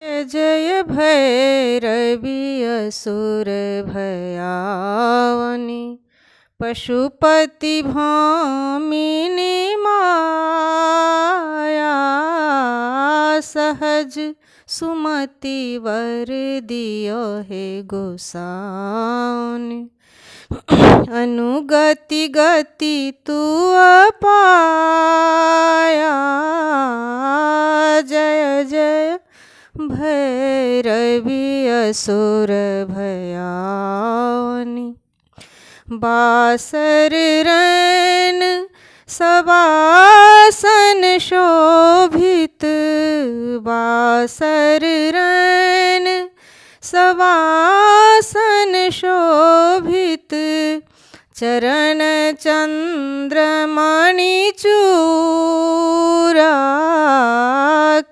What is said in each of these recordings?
जय जय भैरवी असुर भयावनी पशुपति भामिनी माया सहज सुमति वर दियो हे गोसाउनि अनुगति गति तू पाया। जय जय भैरवी असुर भयावनी बासर रैन सवासन शोभित बासर रैन सवासन शोभित चरण चंद्रमणि चूरा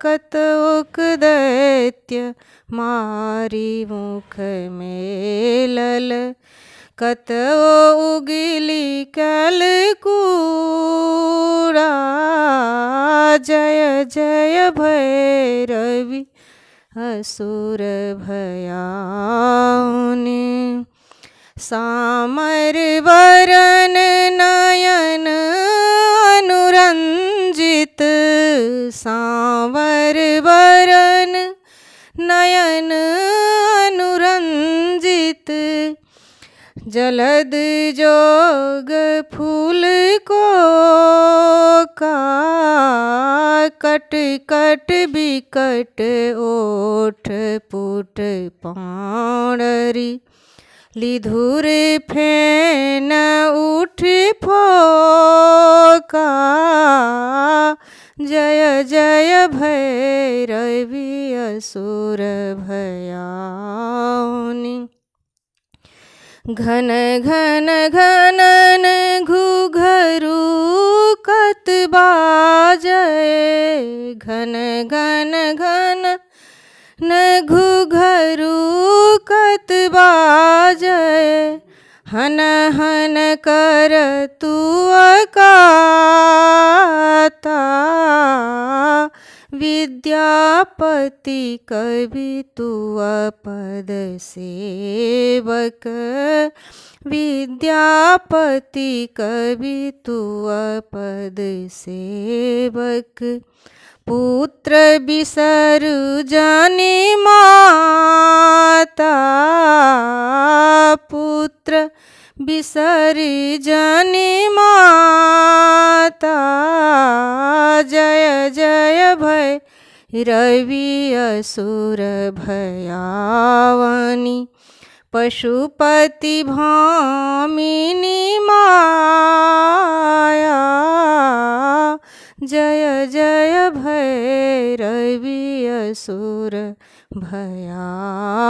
कतुक दैत्य मारी मुख मेलल कतो उगिली कलकूड़ा। जय जय भैरवी असुर भयावनी सामर वरन नयन अनुरंजित सांवर वरन नयन अनुरंजित जलद जोग फूल को का कट कट बिकट ओठ पुट पाणरी लिधुर फेन उठ फोका। जय जय भैरवी असुर भयावनी घन घन घनन घुघरू कत बाजय घन घन घन न घुघरू कत बाजय हन हन कर तू अकाता विद्यापति कवि तू पद सेवक विद्यापति कवि तू पद सेवक पुत्र बिसरु जानि माता पुत्र बिसरि जानि माता। जय जय भैरवी असुर भयावनी पशुपति भामिनी माया। जय जय भैरवी असुर भयावनी।